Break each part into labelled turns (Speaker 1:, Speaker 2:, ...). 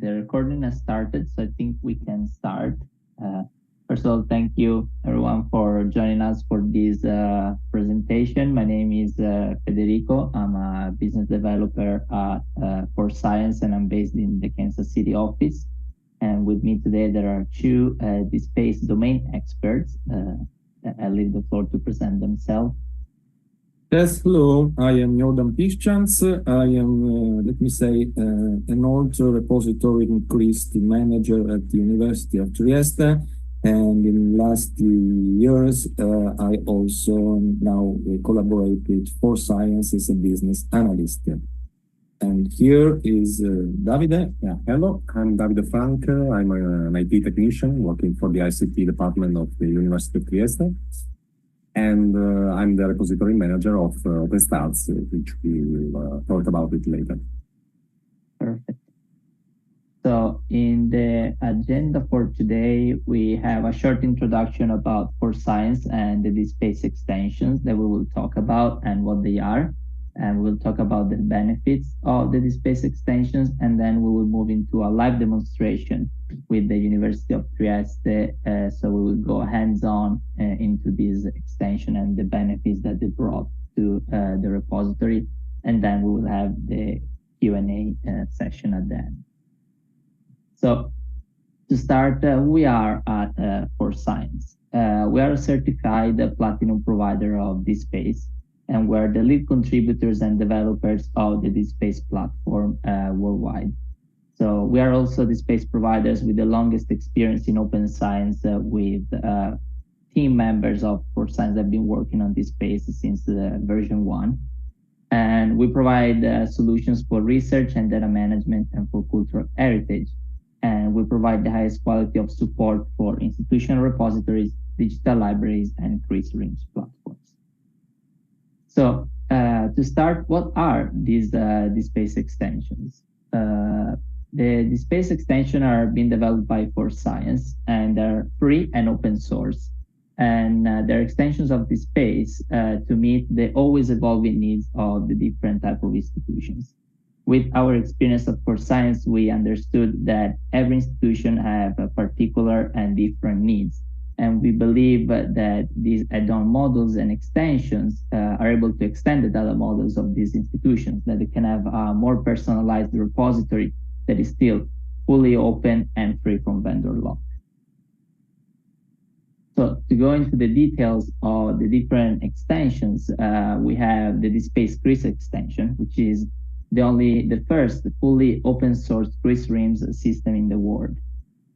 Speaker 1: The recording has started, so I think we can start. First of all, thank you everyone for joining us for this presentation. My name is Federico. I'm a business developer for Science, and I'm based in the Kansas City office. And with me today, there are two DSpace domain experts. I leave the floor to present themselves.
Speaker 2: Yes, hello, I am Jordan Piščanc. I am, let me say, an old repository in CRIS manager at the University of Trieste. And in the last years, I also now collaborate with For Science as a business analyst. And here is Davide.
Speaker 3: Yeah, hello, I'm Davide Frank. I'm an IT technician working for the ICT department of the University of Trieste. And I'm the repository manager of OpenStars, which we will talk about it later.
Speaker 1: Perfect. So in the agenda for today, we have a short introduction about For Science and the DSpace extensions that we will talk about and what they are. And we'll talk about the benefits of the DSpace extensions, and then we will move into a live demonstration with the University of Trieste. So we will go hands-on into this extension and the benefits that they brought to the repository, and then we will have the Q&A session at the end. So to start, we are at For Science. We are a certified platinum provider of DSpace, and we're the lead contributors and developers of the DSpace platform worldwide. So we are also DSpace providers with the longest experience in open science with team members of For Science that have been working on DSpace since version 1. And we provide solutions for research and data management and for cultural heritage. And we provide the highest quality of support for institutional repositories, digital libraries, and CRIS platforms. So to start, what are these DSpace extensions? The DSpace extensions are being developed by For Science, and they're free and open source. And they're extensions of DSpace to meet the always evolving needs of the different type of institutions. With our experience at For Science, we understood that every institution have a particular and different needs. And we believe that these add-on models and extensions are able to extend the data models of these institutions, that they can have a more personalized repository that is still fully open and free from vendor lock. So to go into the details of the different extensions, we have the DSpace CRIS extension, which is the first fully open source CRIS system in the world,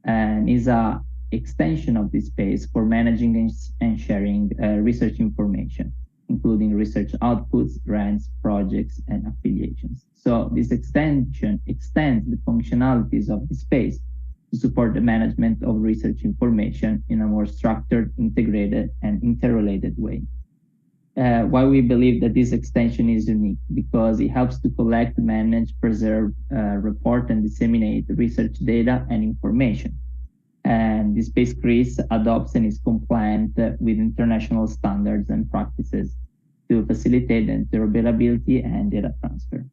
Speaker 1: and is a extension of DSpace for managing and sharing research information, including research outputs, grants, projects, and affiliations. So this extension extends the functionalities of DSpace to support the management of research information in a more structured, integrated, and interrelated way. Why we believe that this extension is unique? Because it helps to collect, manage, preserve, report, and disseminate research data and information. And DSpace CRIS adopts and is compliant with international standards and practices to facilitate interoperability and data transfer.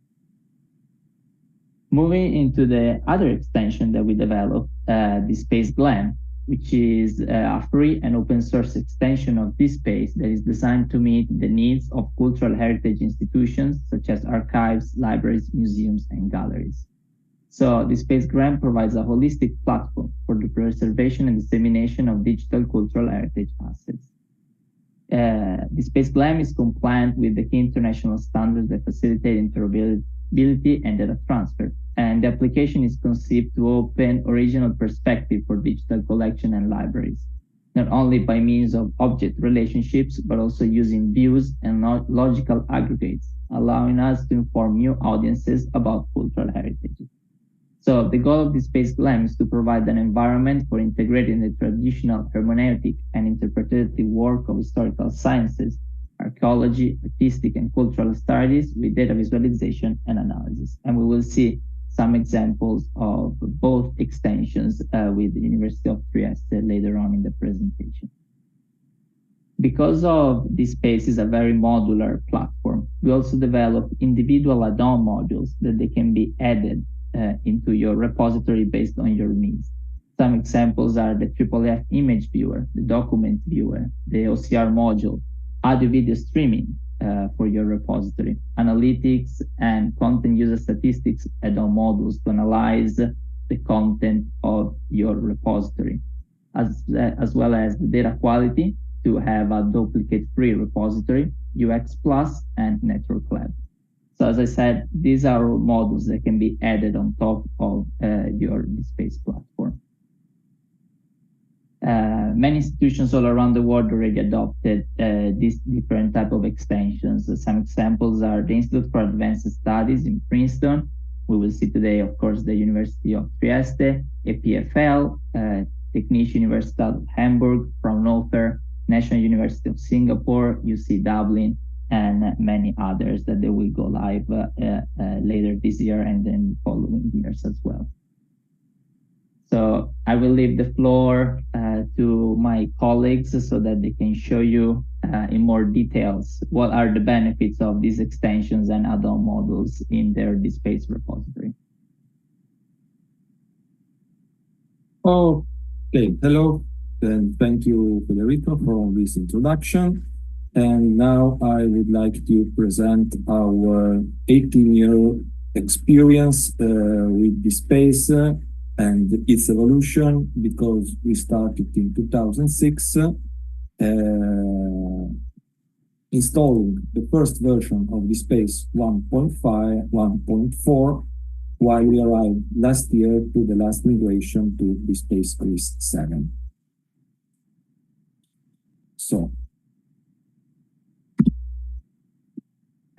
Speaker 1: Moving into the other extension that we developed, DSpace GLAM, which is a free and open source extension of DSpace that is designed to meet the needs of cultural heritage institutions such as archives, libraries, museums, and galleries. So DSpace GLAM provides a holistic platform for the preservation and dissemination of digital cultural heritage assets. DSpace GLAM is compliant with the key international standards that facilitate interoperability and data transfer. And the application is conceived to open original perspective for digital collection and libraries, not only by means of object relationships, but also using views and logical aggregates, allowing us to inform new audiences about cultural heritage. So the goal of DSpace GLAM is to provide an environment for integrating the traditional hermeneutic and interpretative work of historical sciences, archaeology, artistic and cultural studies with data visualization and analysis. And we will see some examples of both extensions with the University of Trieste later on in the presentation. Because of DSpace is a very modular platform, we also develop individual add-on modules that they can be added into your repository based on your needs. Some examples are the DLF image viewer, the document viewer, the OCR module, audio video streaming for your repository, analytics and content user statistics add-on modules to analyze the content of your repository, as well as the data quality to have a duplicate-free repository, UX Plus, and Network Lab. So as I said, these are all modules that can be added on top of your DSpace platform. Many institutions all around the world already adopted these different type of extensions. Some examples are the Institute for Advanced Studies in Princeton. We will see today, of course, the University of Trieste, EPFL, Technische Universität of Hamburg, Fraunhofer, National University of Singapore, UC Dublin, and many others that they will go live later this year and then following years as well. So I will leave the floor to my colleagues so that they can show you in more details what are the benefits of these extensions and add-on modules in their DSpace repository.
Speaker 2: Okay, hello, and thank you, Federico, for this introduction. And now I would like to present our 18-year experience with DSpace and its evolution, because we started in 2006 installing the first version of DSpace 1.5, 1.4, while we arrived last year to the last migration to DSpace CRIS 7. So,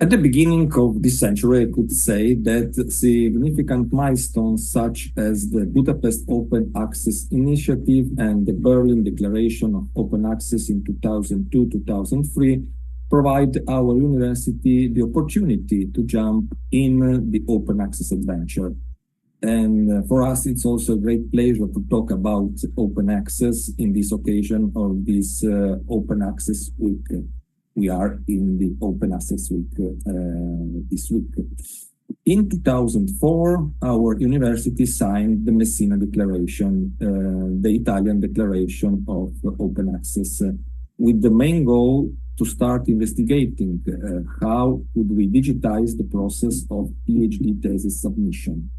Speaker 2: at the beginning of this century, I could say that significant milestones such as the Budapest Open Access Initiative and the Berlin Declaration of Open Access in 2002-2003 provide our university the opportunity to jump in the open access adventure. And for us, it's also a great pleasure to talk about open access in this occasion of this Open Access Week. We are in the Open Access Week this week. In 2004, our university signed the Messina Declaration, the Italian Declaration of Open Access, with the main goal to start investigating how could we digitize the process of PhD thesis submission.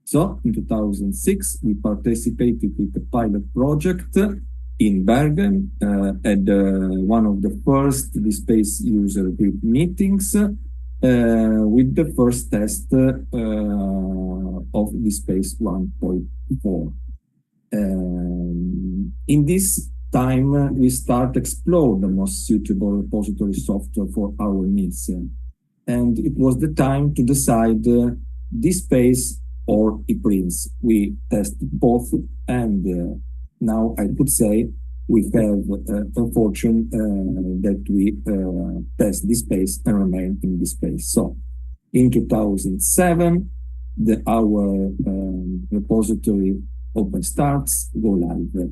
Speaker 2: So, in 2006, we participated with the pilot project in Bergen at one of the first DSpace user group meetings with the first test of DSpace 1.4. In this time, we start explore the most suitable repository software for our needs. And it was the time to decide DSpace or ePrints. We tested both, and now I could say we have a fortune that we test DSpace and remain in DSpace. So in 2007, our repository open starts, go live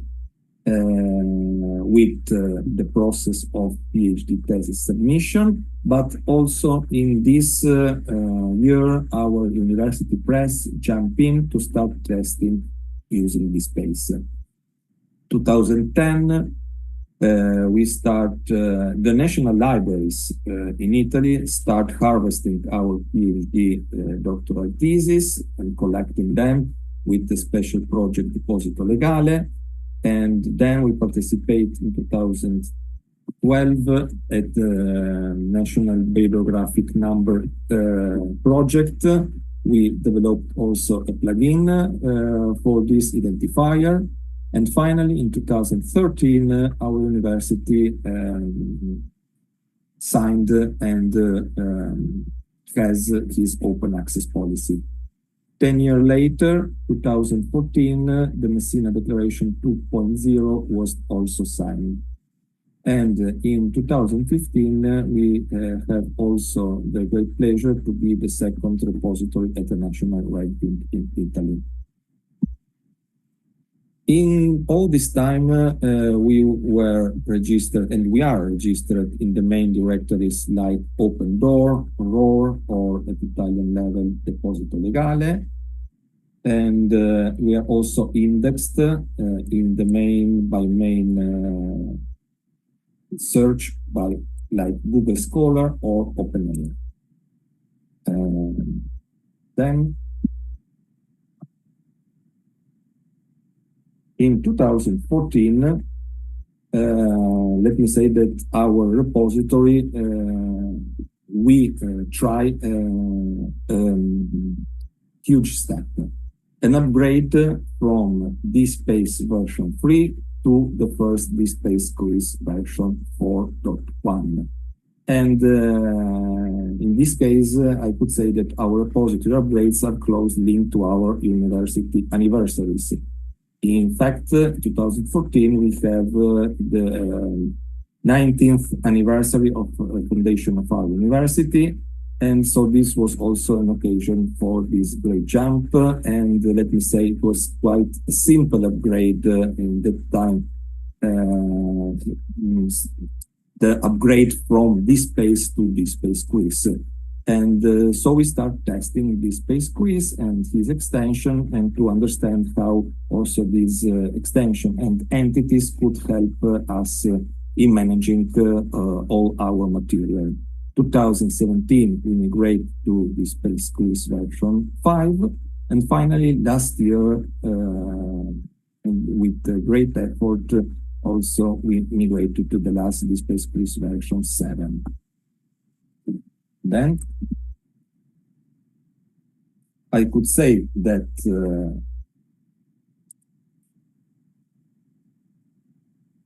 Speaker 2: with the process of PhD thesis submission, but also in this year, our university press jumped in to start testing using DSpace. 2010, we start, the national libraries in Italy start harvesting our PhD doctoral thesis and collecting them with the special project Deposito Legale. And then we participate in 2012 at the National Bibliographic Number project. We developed also a plugin for this identifier. And finally, in 2013, our university signed and has his open access policy. 10 years later, 2014, the Messina Declaration 2.0 was also signed. And in 2015, we have also the great pleasure to be the second repository at the national ranking in Italy. In all this time, we were registered, and we are registered in the main directories like Open Door, ROR, or at Italian level, Deposito Legale. And we are also indexed in the main search by like Google Scholar or OpenAI. Then in 2014, let me say that our repository, we try huge step, an upgrade from DSpace version 3 to the first DSpace CRIS version 4.1. And in this case, I could say that our repository upgrades are closely linked to our university anniversaries. In fact, 2014, we have the 19th anniversary of the foundation of our university. And so this was also an occasion for this great jump. And let me say it was quite a simple upgrade in that time. The upgrade from DSpace to DSpace CRIS. And so we start testing DSpace CRIS and his extension, and to understand how also this extension and entities could help us in managing all our material. 2017, we migrate to DSpace CRIS version 5, and finally last year, with great effort, also we migrated to the last DSpace CRIS version 7. Then I could say that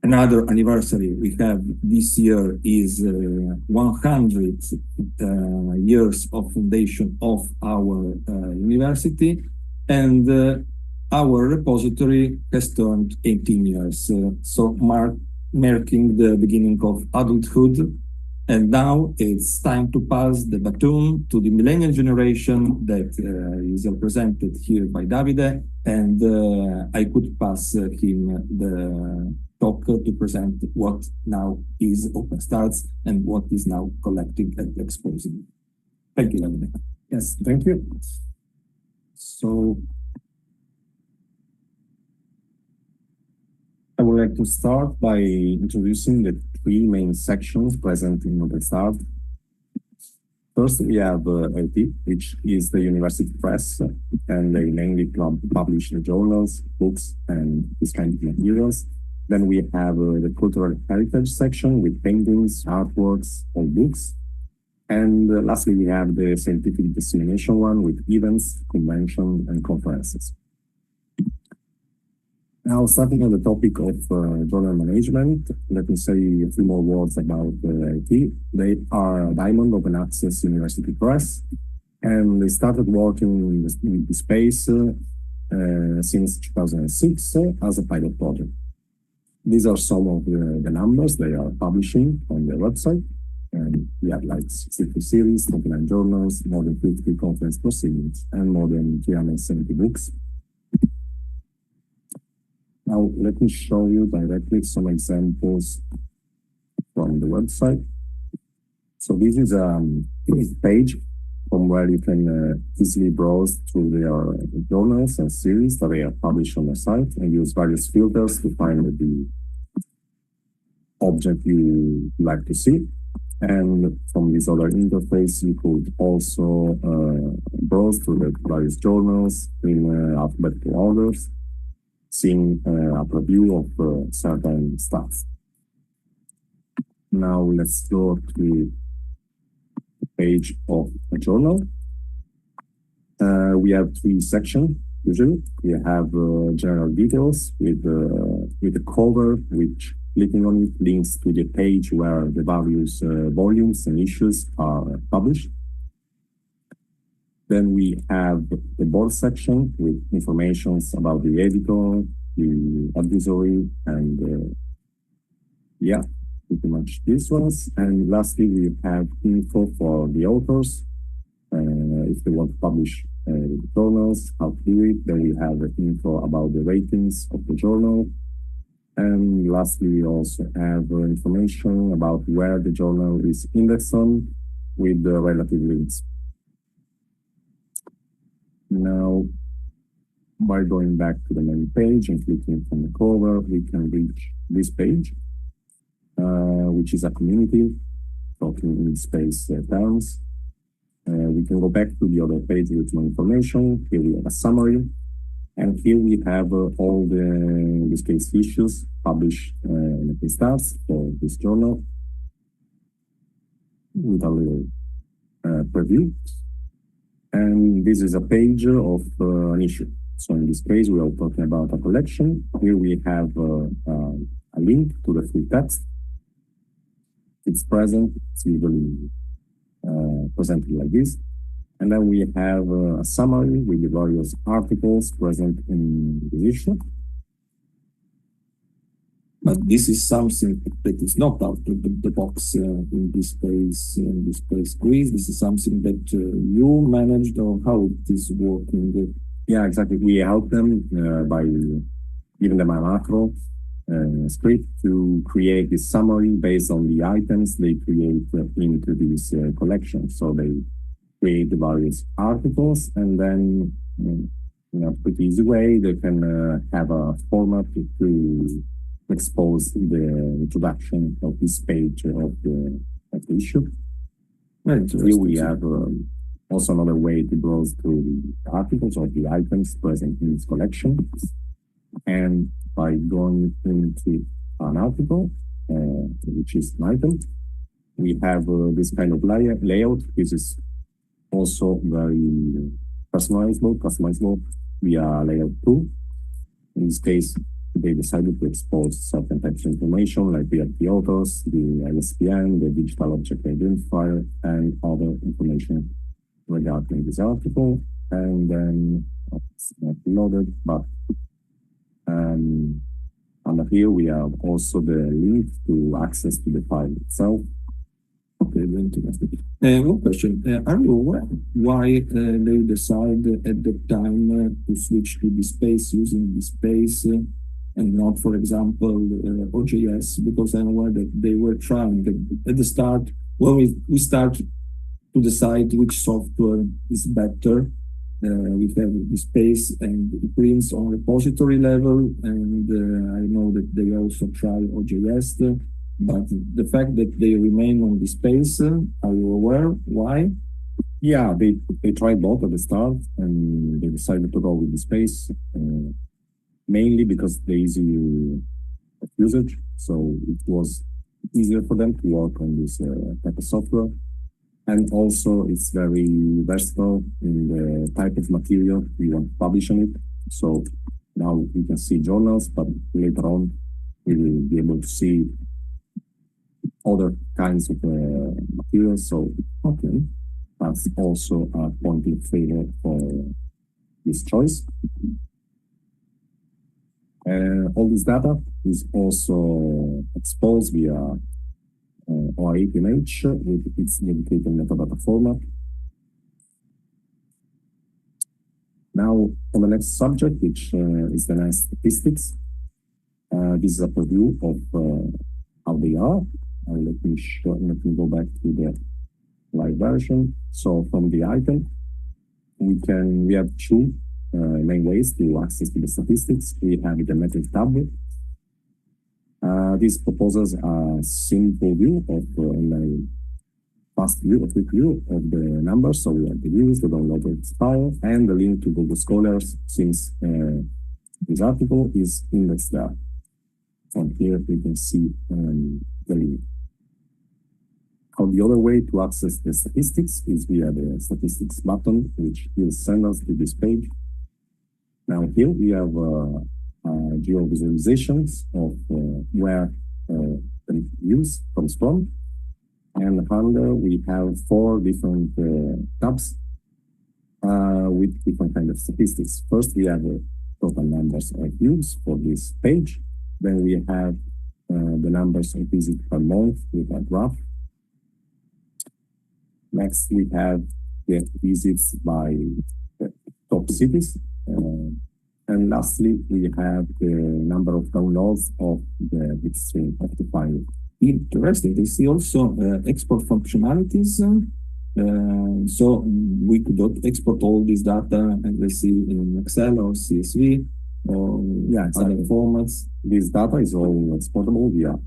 Speaker 2: another anniversary we have this year is 100 years of foundation of our university, and our repository has turned 18 years, so marking the beginning of adulthood. And now it's time to pass the baton to the millennial generation that is represented here by Davide, and I could pass him the talk to present what now is OpenStaRS and what is now collecting and exposing. Thank you, Davide.
Speaker 3: Yes, thank you. So I would like to start by introducing the three main sections present in OpenStaRS. First, we have LT, which is the university press, and they mainly publish the journals, books, and this kind of materials. Then we have the cultural heritage section with paintings, artworks, or books. And lastly, we have the scientific dissemination one with events, conventions, and conferences. Now, starting on the topic of journal management, let me say a few more words about IT. They are a Diamond Open Access University Press, and they started working in this space since 2006 as a pilot project. These are some of the numbers they are publishing on their website. And we have like 60 series, 29 journals, more than 50 conference proceedings, and more than 370 books. Now, let me show you directly some examples from the website. So this is a page from where you can easily browse through their journals and series that they are published on the site, and use various filters to find the object you like to see. And from this other interface, you could also browse through the various journals in alphabetical orders, seeing a preview of certain stuff. Now let's go to the page of a journal. We have three sections usually. We have general details with the cover, which clicking on it links to the page where the various volumes and issues are published. Then we have the board section with information about the editor, the advisory, and yeah, pretty much these ones. And lastly, we have info for the authors. If they want to publish journals, how to do it. Then we have the info about the ratings of the journal. And lastly, we also have information about where the journal is indexed on with the relative links. Now, by going back to the main page and clicking on the cover, we can reach this page, which is a community talking in space terms. We can go back to the other page with more information. Here we have a summary, and here we have all the DSpace issues published in the stats for this journal with a little preview. And this is a page of an issue. So in this case, we are talking about a collection. Here we have a link to the full text. It's present, it's usually presented like this. And then we have a summary with the various articles present in the issue.
Speaker 2: But this is something that is not out of the box in DSpace CRIS. This is something that you managed, or how it is working?
Speaker 3: Yeah, exactly. We help them by giving them a macro script to create this summary based on the items they create into this collection. So they create the various articles, and then in a pretty easy way, they can have a format to expose the introduction of this page of the issue. Here we have also another way to browse through the articles or the items present in this collection. And by going into an article, which is an item, we have this kind of layout. This is also very customizable via layout tool. In this case, they decided to expose certain types of information like the authors, the ISBN, the digital object identifier, and other information regarding this article. And then it's not loaded, but under here we have also the link to access to the file itself.
Speaker 2: Okay, very interesting. One question. Are you aware why they decided at the time to switch to DSpace using DSpace and not, for example, OJS? Because I'm aware that they were trying at the start, when we start to decide which software is better. We have DSpace and CRIS on repository level, and I know that they also try OJS. But the fact that they remain on DSpace, are you aware why?
Speaker 3: Yeah, they tried both at the start, and they decided to go with DSpace, mainly because the easy usage. So it was easier for them to work on this type of software. And also it's very versatile in the type of material we want to publish on it. So now we can see journals, but later on we will be able to see other kinds of materials. So okay, that's also a point in favor for this choice. All this data is also exposed via ORA image with its dedicated metadata format. Now, on the next subject, which is the nice statistics. This is a preview of how they are. Let me go back to the live version. So from the item, we have two main ways to access to the statistics. We have the metric tab. This proposes a simple view of a quick view of the numbers. So we have the views, the downloaded file, and the link to Google Scholars, since this article is indexed there. From here, we can see the link. Now, the other way to access the statistics is via the statistics button, which will send us to this page. Now, here we have geo-visualizations of where the views comes from. And under we have 4 different tabs with different kind of statistics. First, we have total numbers of views for this page. Then we have the numbers of visits per month with a graph. Next, we have the visits by the top cities. And lastly, we have the number of downloads of the bitstream of the file.
Speaker 2: Interesting. They see also export functionalities. So we could export all this data and receive in Excel or CSV or other formats.
Speaker 3: This data is all exportable via,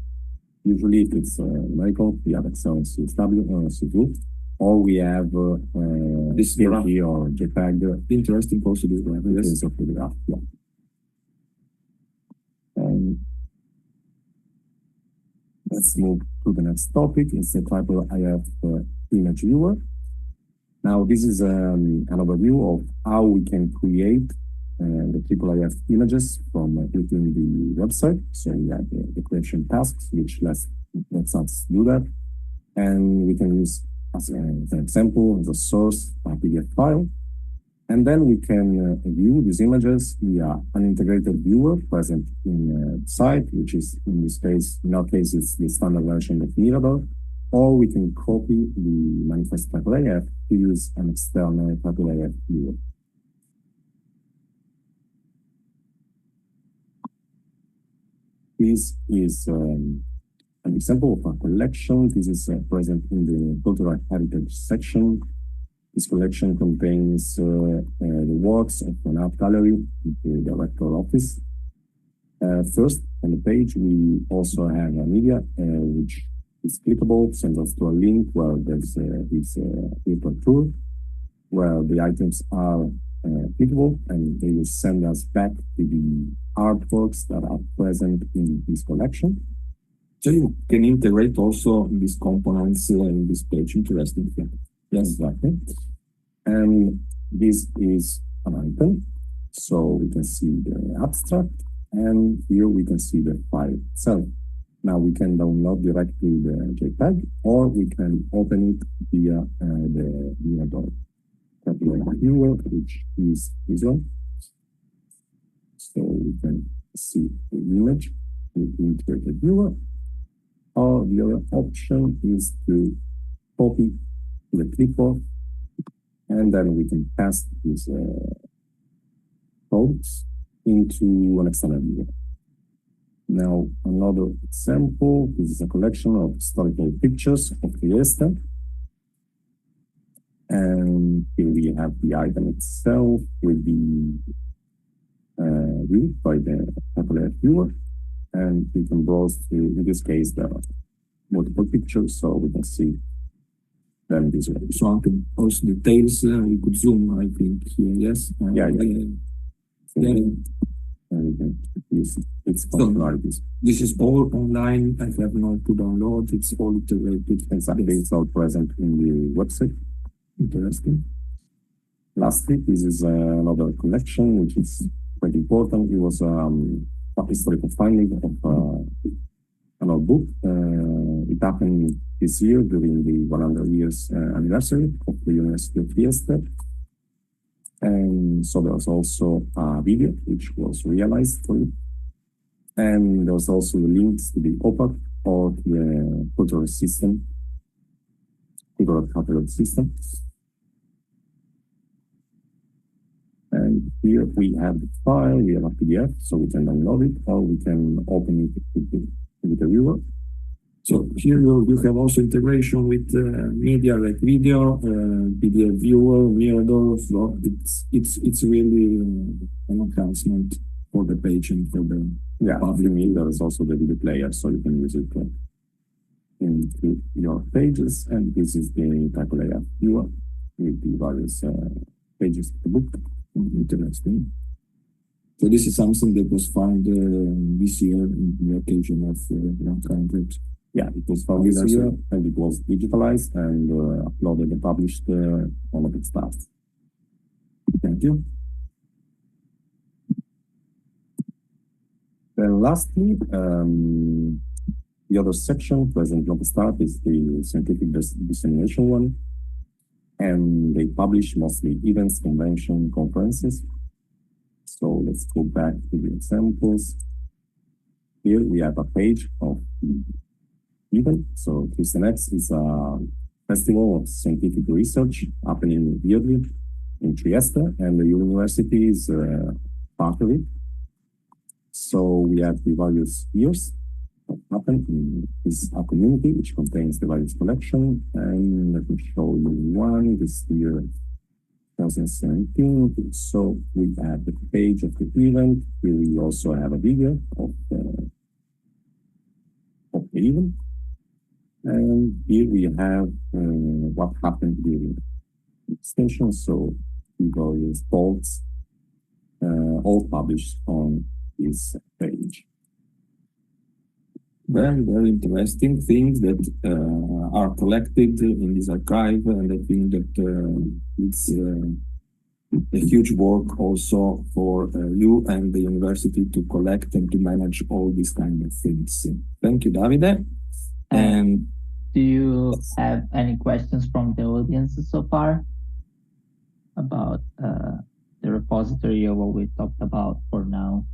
Speaker 3: usually if it's numerical, we have Excel, CSW, or CSV, or we have
Speaker 2: this
Speaker 3: PNG or JPEG.
Speaker 2: Interesting also this graph.
Speaker 3: Yes. Of the graph, yeah. Let's move to the next topic. It's the IIF image viewer. Now, this is an overview of how we can create the IIF images from within the website. So we have the creation tasks, which lets us do that. And we can use as an example, as a source, a PDF file. And then we can view these images via an integrated viewer present in the site, which is in this case, in our case, it's the standard version of Mirador, or we can copy the manifest IIF to use an external IIF viewer. This is an example of a collection. This is present in the cultural heritage section. This collection contains the works of an art gallery in the director office. First, on the page, we also have a media, which is clickable, sends us to a link where there's this virtual tour, where the items are clickable, and they will send us back to the artworks that are present in this collection.
Speaker 2: So you can integrate also these components in this page. Interesting thing.
Speaker 3: Yes, exactly. And this is an item. So we can see the abstract, and here we can see the file itself. Now we can download directly the JPEG, or we can open it via the Mirador viewer, which is this one. So we can see the image with the integrated viewer. Or the other option is to copy the clipboard, and then we can pass these codes into an external viewer. Now, another example, this is a collection of historical pictures of Trieste. And here we have the item itself with the viewed by the IIF viewer. And we can browse to, in this case, there are multiple pictures, so we can see them this way.
Speaker 2: So I can also details, we could zoom, I think, here, yes?
Speaker 3: It's functionalities.
Speaker 2: This is all online. I have not to download. It's all integrated.
Speaker 3: Exactly. It's all present in the website.
Speaker 2: Interesting.
Speaker 3: Lastly, this is another collection, which is quite important. It was a historical finding of an old book. It happened this year during the 100 years anniversary of the University of Trieste. And so there was also a video which was realized for it. And there was also links to the OPAC or to the cultural system, cultural catalog system. And here we have the file, we have a PDF, so we can download it, or we can open it with the viewer.
Speaker 2: So here you have also integration with media like video, PDF viewer, Mirador. So it's really an enhancement for the page and for the
Speaker 3: public. There is also the video player, so you can use it into your pages. And this is the IIF viewer with the various pages of the book.
Speaker 2: Interesting. So this is something that was found this year in the occasion of 100.
Speaker 3: Yeah, it was found this year, and it was digitalized and uploaded and published all of its stuff.
Speaker 2: Thank you.
Speaker 3: Then lastly, the other section present at the start is the scientific dissemination one. And they publish mostly events, convention, conferences. So let's go back to the examples. Here we have a page of the event. So CRIS is a festival of scientific research happening yearly in Trieste, and the university is part of it. So we have the various years. what happened is a community which contains the various collection. And let me show you one. This year, 2017. So we have the page of the event. Here we also have a video of the event. And here we have what happened during the extension. So we go with polls, all published on this page.
Speaker 2: Very, very interesting things that are collected in this archive, and I think that it's a huge work also for you and the university to collect and to manage all these kind of things. Thank you, Davide. And
Speaker 1: do you have any questions from the audience so far about the repository or what we talked about for now?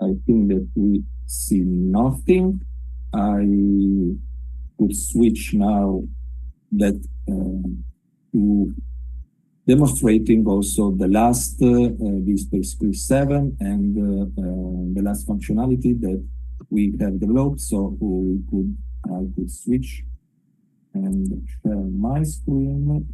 Speaker 2: I think that we see nothing. I could switch now that to demonstrating also the last DSpace CRIS 7 and the last functionality that we have developed. So I could switch and share my screen.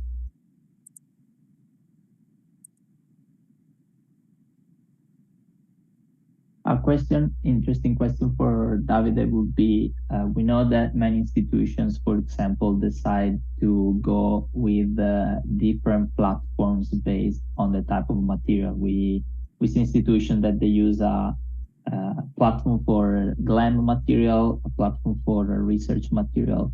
Speaker 1: Interesting question for Davide would be, we know that many institutions, for example, decide to go with different platforms based on the type of material. We see institutions that they use a platform for GLAM material, a platform for research material.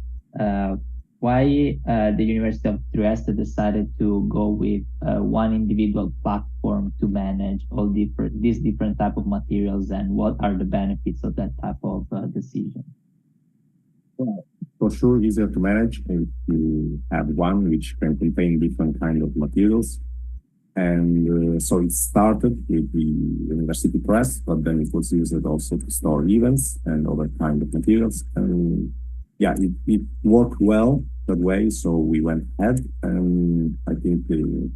Speaker 1: Why the University of Trieste decided to go with one individual platform to manage all these different type of materials, and what are the benefits of that type of decision?
Speaker 3: Well, for sure, easier to manage if you have one which can contain different kind of materials. And so it started with the university press, but then it was used also to store events and other kind of materials. And yeah, it worked well that way, so we went ahead, and I think the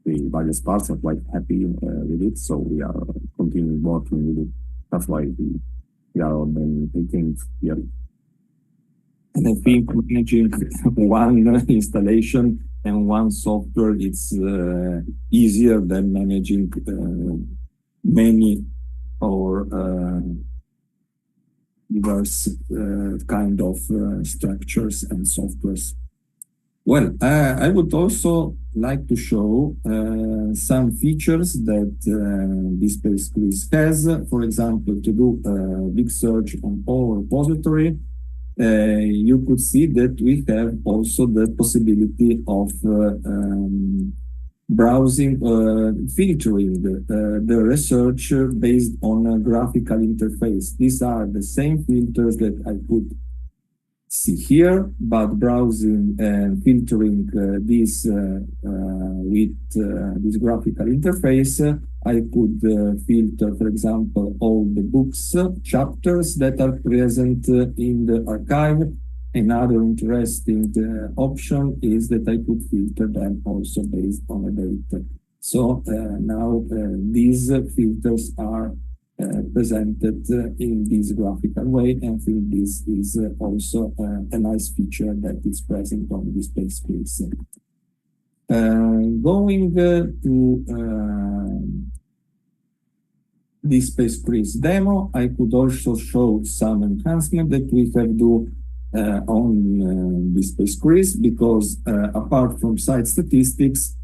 Speaker 3: various parts are quite happy with it, so we are continuing working with it. That's why we are on the 18th year.
Speaker 2: And I think managing one installation and one software, it's easier than managing many or diverse kind of structures and softwares. Well, I would also like to show some features that DSpace CRIS has. For example, to do a big search on all repository, you could see that we have also the possibility of browsing, filtering the research based on a graphical interface. These are the same filters that I could see here, but browsing and filtering this with this graphical interface, I could filter, for example, all the books, chapters that are present in the archive. Another interesting option is that I could filter them also based on a date. So now these filters are presented in this graphical way, and I think this is also a nice feature that is present on DSpace CRIS. Going to DSpace CRIS demo, I could also show some enhancement that we have do on DSpace CRIS, because apart from site statistics,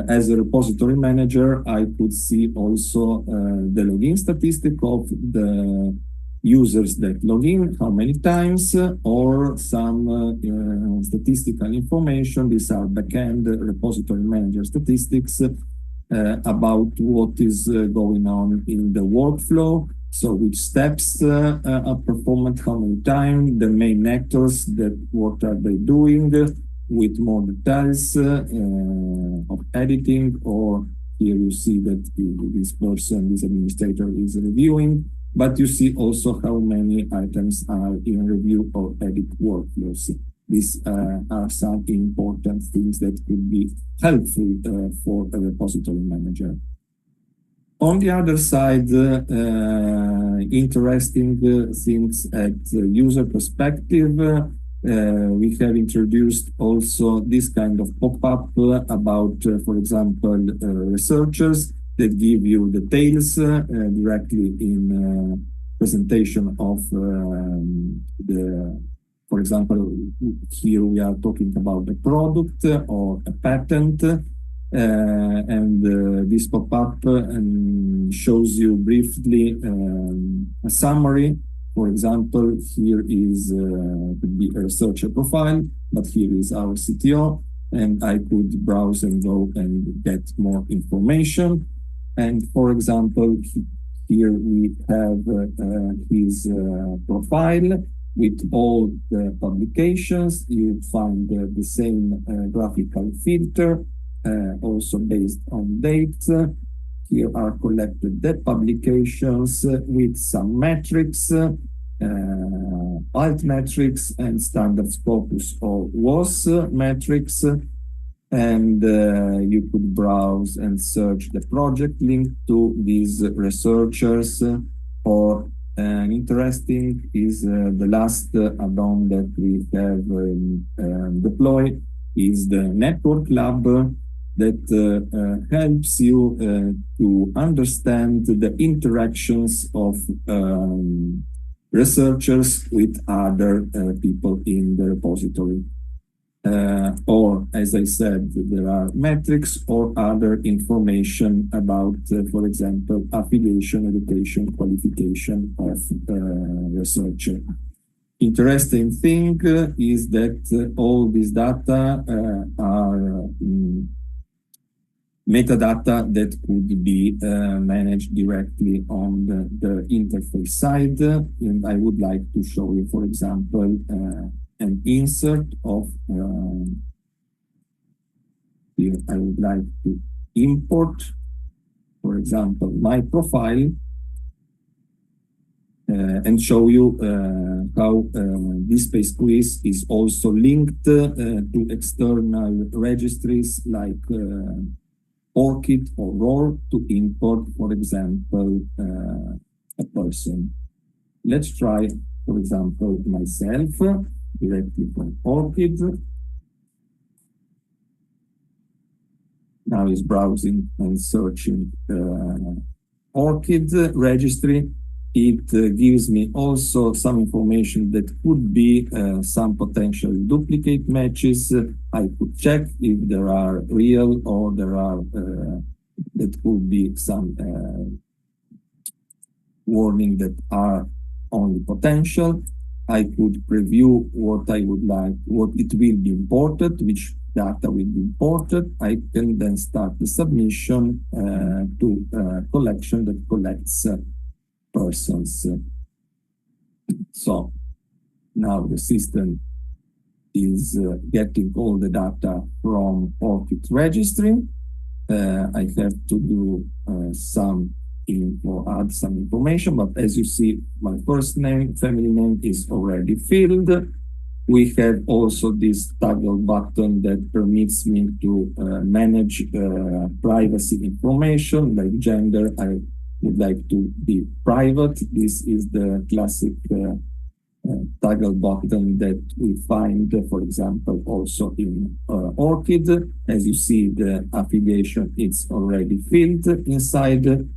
Speaker 2: as a repository manager, I could see also the login statistic of the users that log in, how many times, or some statistical information. These are backend repository manager statistics about what is going on in the workflow. So which steps are performed, how many times, the main actors, that what are they doing, with more details of editing, or here you see that this person, this administrator is reviewing, but you see also how many items are in review or edit workflows. These are some important things that could be helpful for a repository manager. On the other side, interesting things at user perspective. We have introduced also this kind of pop-up about, for example, researchers that give you details directly in presentation of for example, here we are talking about a product or a patent, and this pop-up shows you briefly a summary. For example, here is could be a researcher profile, but here is our CTO, and I could browse and go and get more information. And for example, here we have his profile with all the publications. You find the same graphical filter, also based on dates. Here are collected the publications with some metrics, alt metrics and standard Scopus or WOS metrics. And you could browse and search the project linked to these researchers. Or interesting is the last add-on that we have deployed is the Network Lab that helps you to understand the interactions of researchers with other people in the repository. Or, as I said, there are metrics or other information about, for example, affiliation, education, qualification of researcher. Interesting thing is that all these data are metadata that could be managed directly on the interface side. And I would like to show you, for example, an insert of here I would like to import, for example, my profile and show you how DSpace CRIS is also linked to external registries like ORCID or ROR to import, for example, a person. Let's try, for example, myself directly from ORCID. Now is browsing and searching ORCID registry. It gives me also some information that could be some potential duplicate matches. I could check if there are real or there are that could be some warning that are only potential. I could preview what I would like, what it will be imported, which data will be imported. I can then start the submission to a collection that collects persons. So now the system is getting all the data from ORCID registry. I have to do some info, add some information, but as you see, my first name, family name is already filled. We have also this toggle button that permits me to manage privacy information like gender. I would like to be private. This is the classic toggle button that we find, for example, also in ORCID. As you see, the affiliation is already filled inside.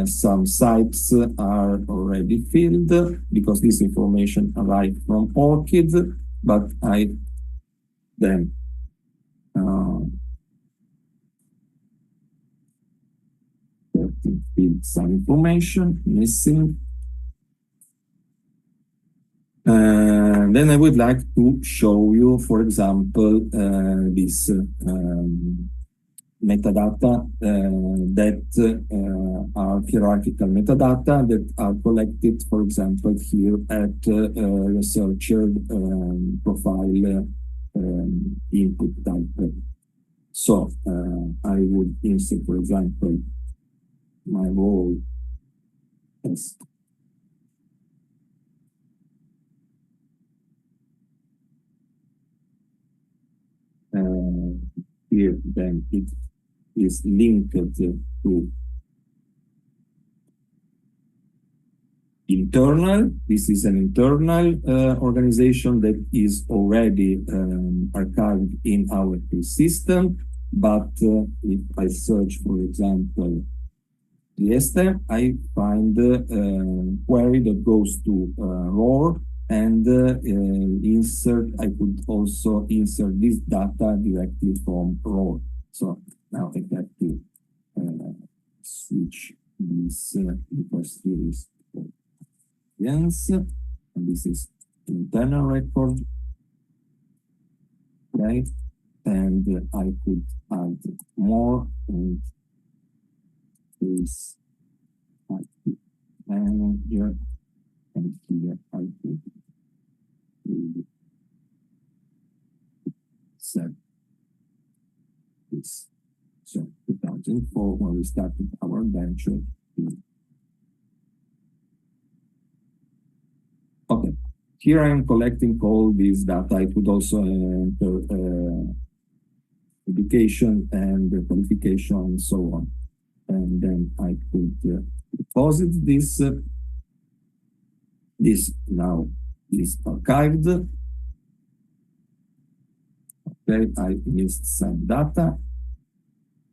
Speaker 2: Some sites are already filled because this information arrived from ORCID, but I then fill some information missing. Then I would like to show you, for example, this metadata that are hierarchical metadata that are collected, for example, here at researcher profile input type. So I would insert, for example, my role as here, then it is linked to internal. This is an internal organization that is already archived in our CRIS system. But if I search, for example, Trieste, I find a query that goes to ROR and I could also insert this data directly from ROR. So now I have to switch this because here is yes, and this is internal record, right? And I could add more, and this manager, and here I could set this. So 2004, when we started our venture. Okay, here I am collecting all this data. I could also enter education and qualification and so on. And then I could deposit this. This now is archived. Okay, I missed some data.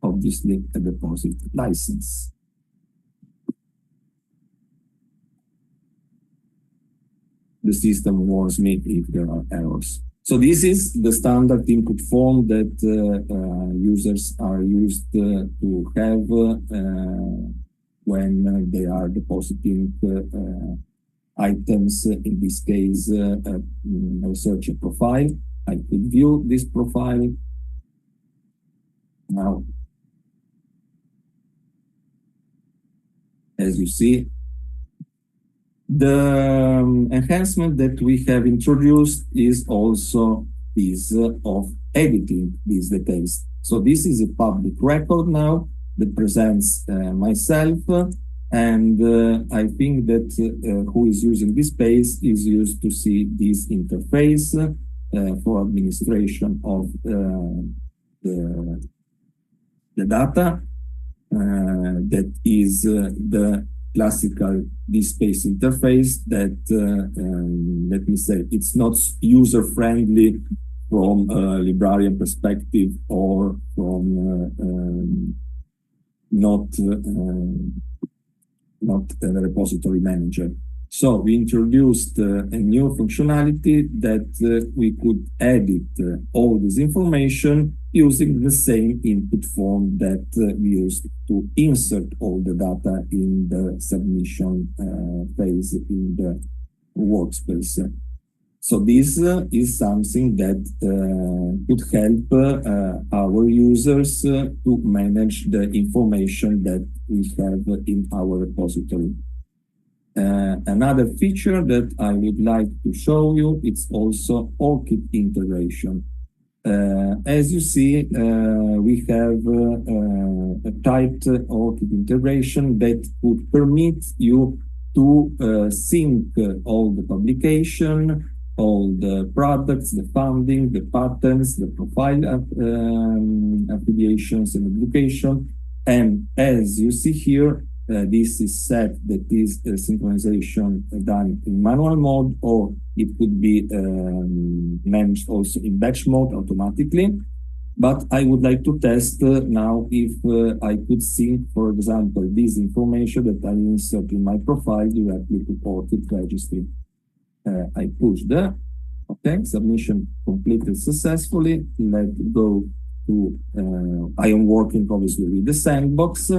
Speaker 2: Obviously, a deposit license. The system warns me if there are errors. So this is the standard input form that users are used to have when they are depositing items, in this case, a researcher profile. I could view this profile. Now, as you see, the enhancement that we have introduced is also this of editing these details. So this is a public record now that presents myself, and I think that who is using DSpace is used to see this interface for administration of the data. That is the classical DSpace interface that, let me say, it's not user-friendly from a librarian perspective or from not a repository manager. So we introduced a new functionality that we could edit all this information using the same input form that we used to insert all the data in the submission phase in the workspace. So this is something that could help our users to manage the information that we have in our repository. Another feature that I would like to show you, it's also ORCID integration. As you see, we have a typed ORCID integration that would permit you to sync all the publication, all the products, the funding, the patents, the profile affiliations and education. And as you see here, this is set that is synchronization done in manual mode, or it could be managed also in batch mode automatically. But I would like to test now if I could sync, for example, this information that I insert in my profile directly to ORCID registry. I push the, okay, submission completed successfully. Let's go to, I am working obviously with the sandbox.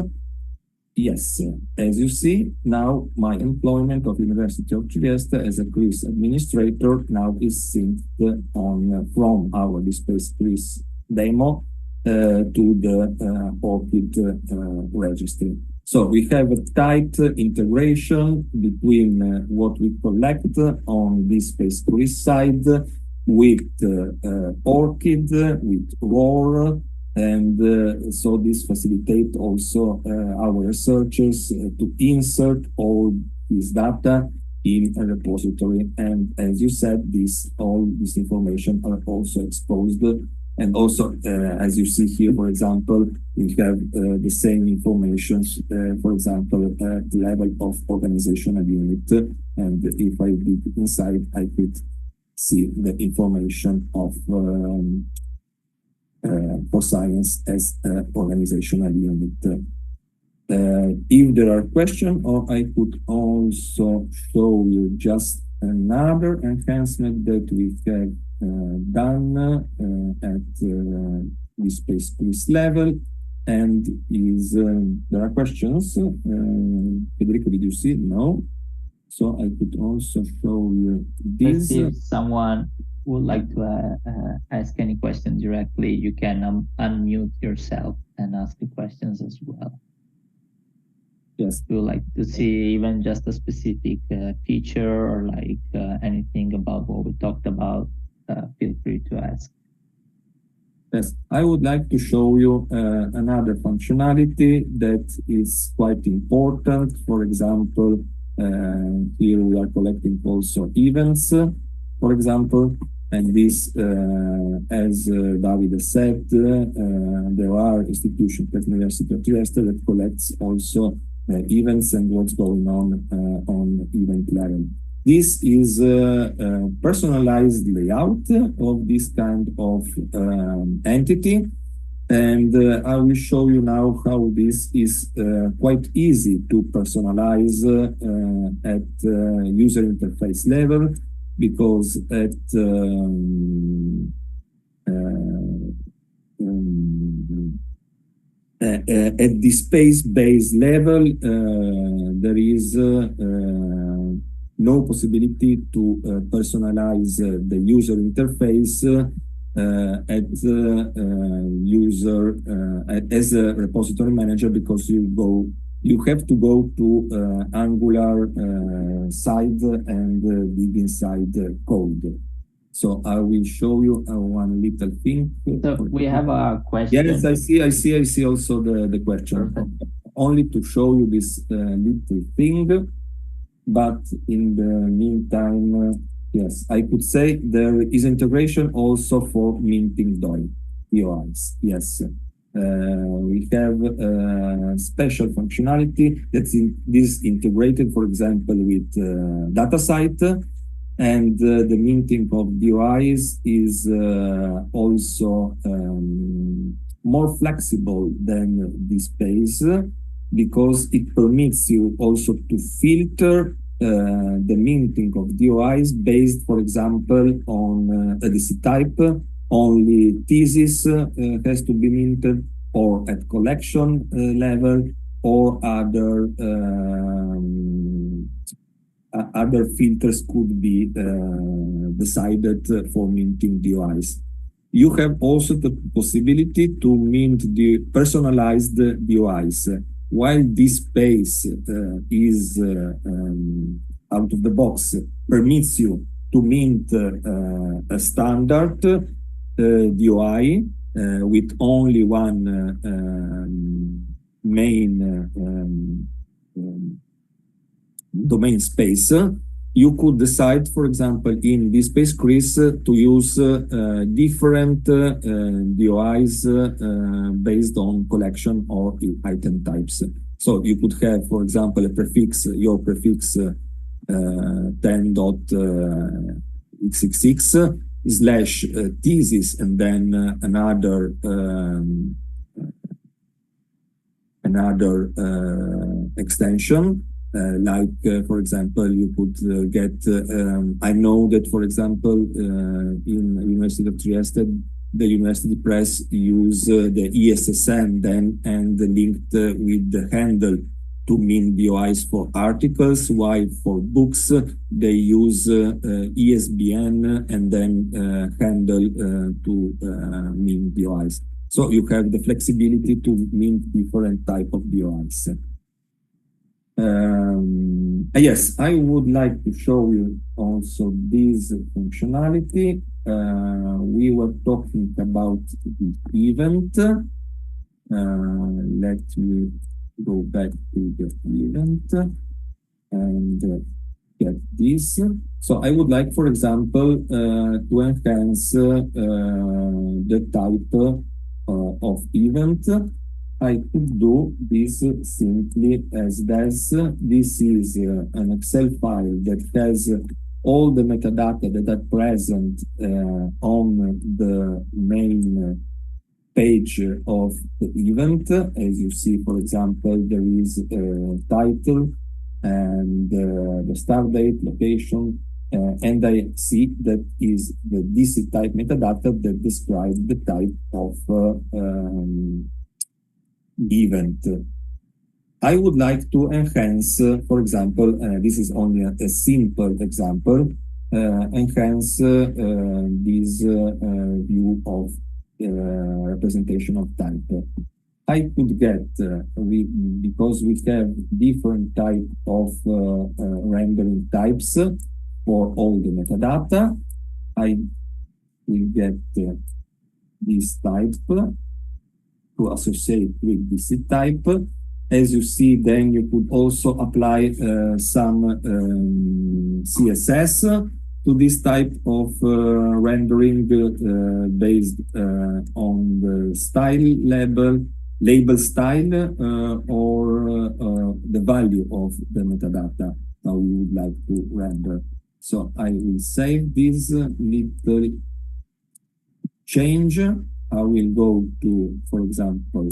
Speaker 2: Yes, as you see, now my employment of University of Trieste as a CRIS administrator now is synced on from our DSpace CRIS demo to the ORCID registry. So we have a tight integration between what we collect on DSpace CRIS side with ORCID, with ROR, and so this facilitates also our researchers to insert all this data in a repository. And as you said, all this information are also exposed And also, as you see here, for example, we have the same information, for example, at the level of organizational unit. And if I dig inside, I could see the information of for science as organizational unit. If there are questions, or I could also show you just another enhancement that we have done at DSpace CRIS level, and is there are questions? Federico, did you see? No. So I could also show you this.
Speaker 1: Let's see if someone would like to ask any question directly. You can unmute yourself and ask the questions as well.
Speaker 2: Yes.
Speaker 1: We would like to see even just a specific feature or like anything about what we talked about. Feel free to ask.
Speaker 2: Yes, I would like to show you another functionality that is quite important. For example, here we are collecting also events, for example, and this, as Davide said, there are institutions like University of Trieste that collects also events and what's going on event level. This is a personalized layout of this kind of entity, and I will show you now how this is quite easy to personalize at user interface level, because at DSpace-based level, there is no possibility to personalize the user interface as a repository manager, because you have to go to Angular side and dig inside code. So I will show you one little thing.
Speaker 1: So we have a question.
Speaker 2: Yes, I see also the question.
Speaker 1: Perfect.
Speaker 2: Only to show you this little thing, but in the meantime, yes, I could say there is integration also for minting DOIs. Yes, we have a special functionality that's this integrated, for example, with DataSite, and the minting of DOIs is also more flexible than DSpace, because it permits you also to filter the minting of DOIs based, for example, on EDC type. Only thesis has to be minted, or at collection level, or other filters could be decided for minting DOIs. You have also the possibility to mint the personalized DOIs. While DSpace is out of the box, permits you to mint a standard DOI with only one main domain space, you could decide, for example, in DSpace CRIS to use different DOIs based on collection or item types. So you could have, for example, a prefix, your prefix 10.xxx / thesis, and then another extension. For example, you could get, I know that, for example, in University of Trieste, the University Press use the ESSN then and linked with the handle to mint DOIs for articles, while for books, they use ESBN and then handle to mint DOIs. So you have the flexibility to mint different type of DOIs. Yes, I would like to show you also this functionality. We were talking about the event. Let me go back to the event, and get this. So I would like, for example, to enhance the type of event. I could do this simply as this. This is an Excel file that has all the metadata that are present on the main page of the event. As you see, for example, there is a title and the start date, location, and I see that is the DC type metadata that describes the type of event. I would like to enhance, for example, this is only a simple example, enhance this view of representation of type. I could get, because we have different type of rendering types for all the metadata, I will get this type to associate with this type. As you see, then you could also apply some CSS to this type of rendering based on the style label style or the value of the metadata how you would like to render. So I will save this little change. I will go to, for example,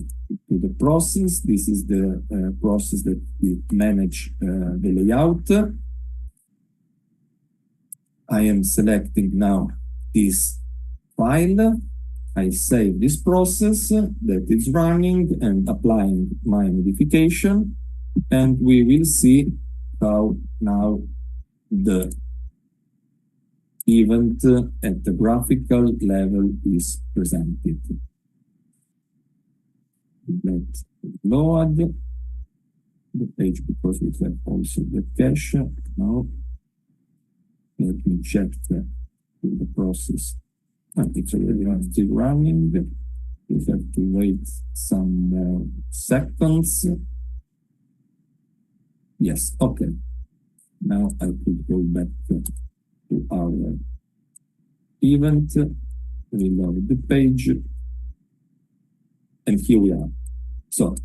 Speaker 2: to the process. This is the process that we manage the layout. I am selecting now this file. I save this process that is running and applying my modification, and we will see how now the event at the graphical level is presented. Let's load the page because we have also the cache. Now, let me check the process. It's already still running. We have to wait some more seconds. Yes, okay. Now I could go back to our event, reload the page, and here we are. So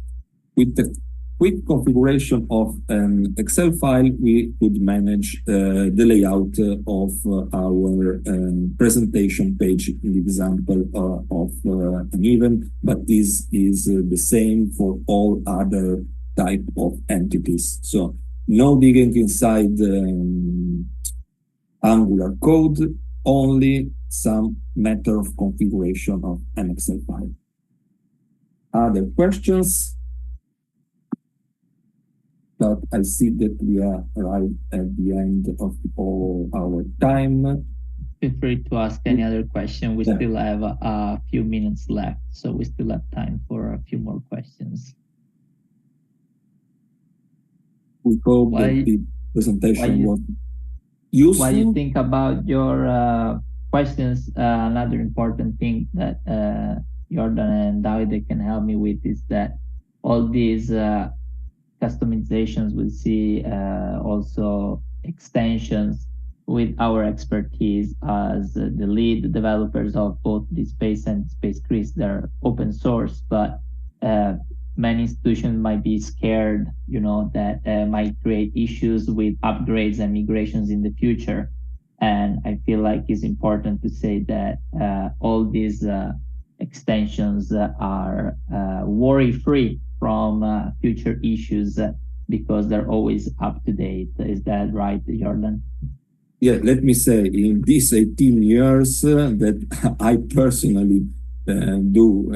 Speaker 2: with the quick configuration of an Excel file, we could manage the layout of our presentation page in the example of an event, but this is the same for all other type of entities. So no digging inside Angular code, only some matter of configuration of an Excel file. Other questions? But I see that we are right at the end of all our time.
Speaker 1: Feel free to ask any other question. We still have a few minutes left, so we still have time for a few more questions.
Speaker 2: We hope that the presentation was useful.
Speaker 1: While you think about your questions, another important thing that Jordan and Davide can help me with is that all these customizations will see also extensions with our expertise as the lead developers of both DSpace and DSpace CRIS. They're open source, but many institutions might be scared, that might create issues with upgrades and migrations in the future. And I feel like it's important to say that all these extensions are worry-free from future issues because they're always up to date. Is that right, Jordan?
Speaker 2: Yeah, let me say, in these 18 years that I personally do,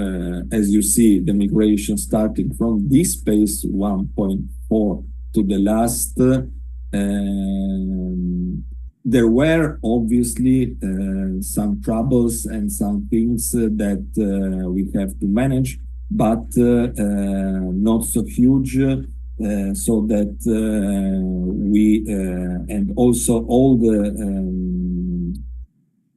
Speaker 2: as you see, the migration starting from DSpace 1.4 to the last, there were obviously some troubles and some things that we have to manage, but not so huge, so that we, and also all the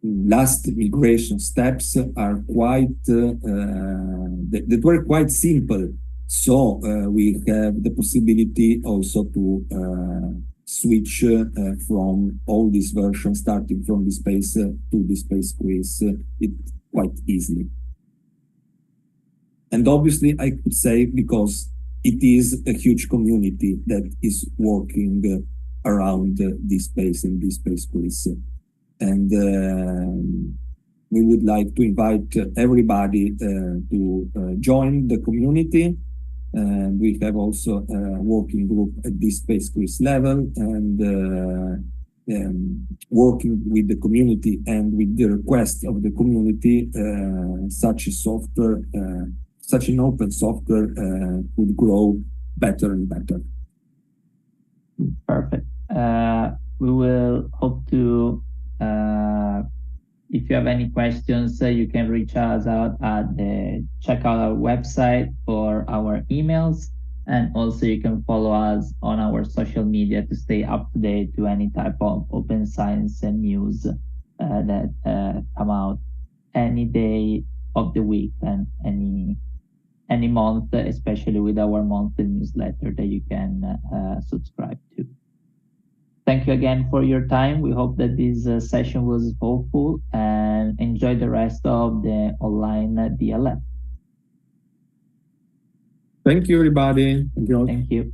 Speaker 2: last migration steps are quite, that were quite simple. So we have the possibility also to switch from all these versions, starting from DSpace to DSpace CRIS, it quite easily. And obviously, I could say because it is a huge community that is working around DSpace and DSpace CRIS. And we would like to invite everybody to join the community. And we have also a working group at DSpace CRIS level, and working with the community and with the request of the community, such a software, such an open software could grow better and better.
Speaker 1: Perfect. We will hope to, if you have any questions, you can reach us out at check out our website or our emails. And also you can follow us on our social media to stay up to date to any type of open science and news that come out any day of the week and any month, especially with our monthly newsletter that you can subscribe to. Thank you again for your time. We hope that this session was helpful, and enjoy the rest of the online DLF.
Speaker 2: Thank you, everybody.
Speaker 1: Thank you.